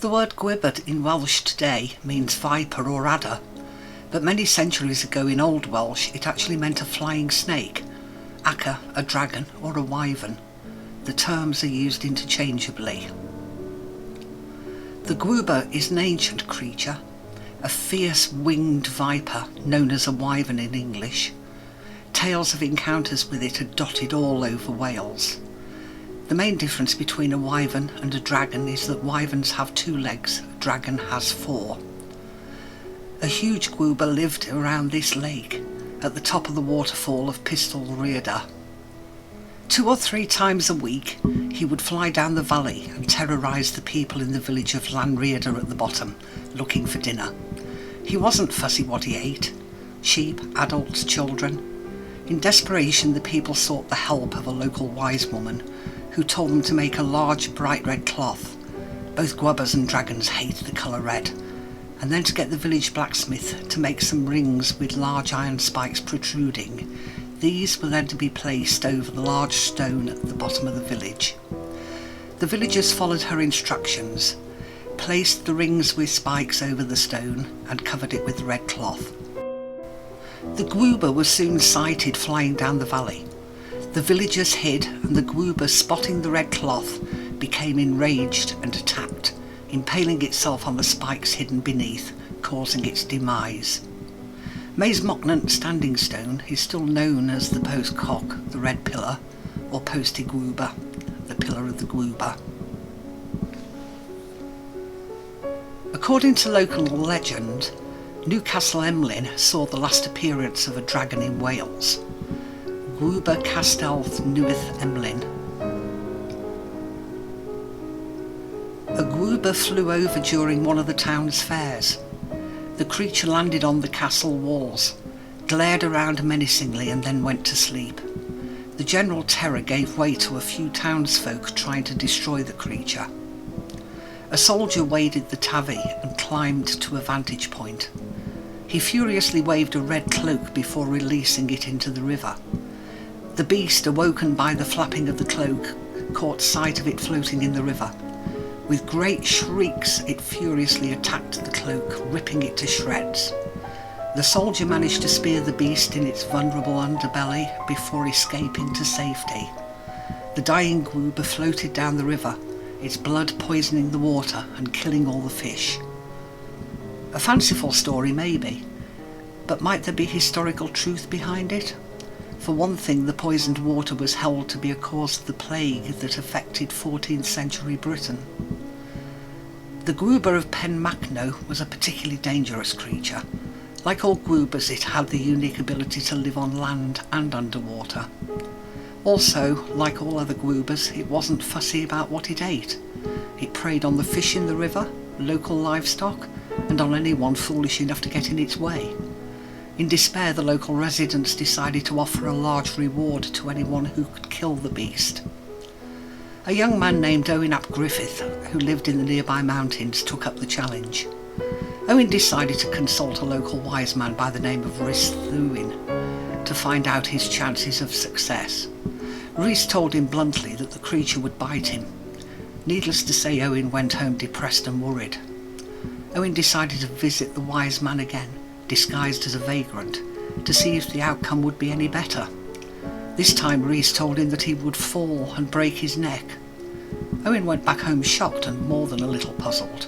The word Gwyber in Welsh today means viper or adder, but many centuries ago in Old Welsh it actually meant a flying snake, acca, a dragon, or a wyvern. The terms are used interchangeably. The Gwyber is an ancient creature, a fierce winged viper known as a wyvern in English. Tales of encounters with it are dotted all over Wales. The main difference between a wyvern and a dragon is that wyverns have 2 legs, a dragon has 4. A huge Gwyber lived around this lake, at the top of the waterfall of Pistol Rhyder. 2 or 3 times a week he would fly down the valley and terrorise the people in the village of Llanrhiadr at the bottom, looking for dinner. He wasn't fussy what he ate: sheep, adults, children. In desperation the people sought the help of a local wise woman, who told them to make a large bright red cloth. Both Gwybers and dragons hate the colour red. And then to get the village blacksmith to make some rings with large iron spikes protruding. These were then to be placed over the large stone at the bottom of the village. The villagers followed her instructions, placed the rings with spikes over the stone and covered it with red cloth. The Gwyber was soon sighted flying down the valley. The villagers hid, and the Gwyber, spotting the red cloth, became enraged and attacked, impaling itself on the spikes hidden beneath, causing its demise. Maes Mocnant Standing Stone is still known as the Post Cock, the Red Pillar, or Post y Gwyber, the Pillar of the Gwyber. According to local legend, Newcastle Emlyn saw the last appearance of a dragon in Wales. Gwyber Castell Newydd Emlyn. A Gwyber flew over during one of the town's fairs. The creature landed on the castle walls, glared around menacingly and then went to sleep. The general terror gave way to a few townsfolk trying to destroy the creature. A soldier waded the Tavy and climbed to a vantage point. He furiously waved a red cloak before releasing it into the river. The beast, awoken by the flapping of the cloak, caught sight of it floating in the river. With great shrieks it furiously attacked the cloak, ripping it to shreds. The soldier managed to spear the beast in its vulnerable underbelly before escaping to safety. The dying Gwyber floated down the river, its blood poisoning the water and killing all the fish. A fanciful story maybe, but might there be historical truth behind it? For one thing, the poisoned water was held to be a cause of the plague that affected 14th century Britain. The Gwyber of Penmachno was a particularly dangerous creature. Like all Gwybers, it had the unique ability to live on land and underwater. Also, like all other Gwybers, it wasn't fussy about what it ate. It preyed on the fish in the river, local livestock, and on anyone foolish enough to get in its way. In despair, the local residents decided to offer a large reward to anyone who could kill the beast. A young man named Owen ap Griffith, who lived in the nearby mountains, took up the challenge. Owen decided to consult a local wise man by the name of Rhys Thewin to find out his chances of success. Rhys told him bluntly that the creature would bite him. Needless to say, Owen went home depressed and worried. Owen decided to visit the wise man again, disguised as a vagrant, to see if the outcome would be any better. This time Rhys told him that he would fall and break his neck. Owen went back home shocked and more than a little puzzled.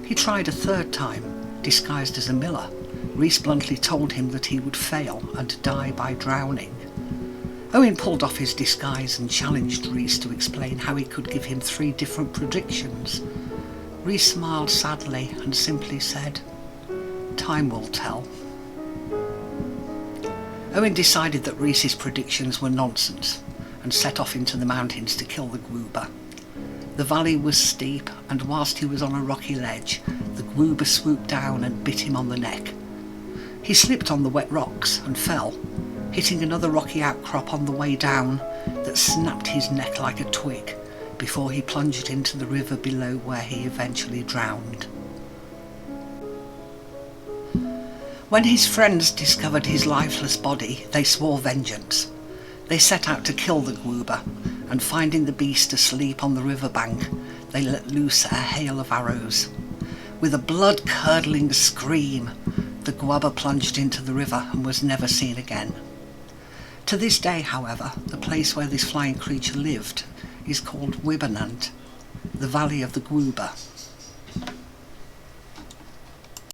He tried a 3rd time, disguised as a miller. Rhys bluntly told him that he would fail and die by drowning. Owen pulled off his disguise and challenged Rhys to explain how he could give him 3 different predictions. Rhys smiled sadly and simply said, "Time will tell." Owen decided that Rhys's predictions were nonsense and set off into the mountains to kill the Gwyber. The valley was steep, and whilst he was on a rocky ledge, the Gwyber swooped down and bit him on the neck. He slipped on the wet rocks and fell, hitting another rocky outcrop on the way down that snapped his neck like a twig before he plunged into the river below, where he eventually drowned. When his friends discovered his lifeless body, they swore vengeance. They set out to kill the Gwyber, and finding the beast asleep on the riverbank, they let loose a hail of arrows. With a blood-curdling scream, the Gwybber plunged into the river and was never seen again. To this day, however, the place where this flying creature lived is called Wyvern, the Valley of the Gwyber.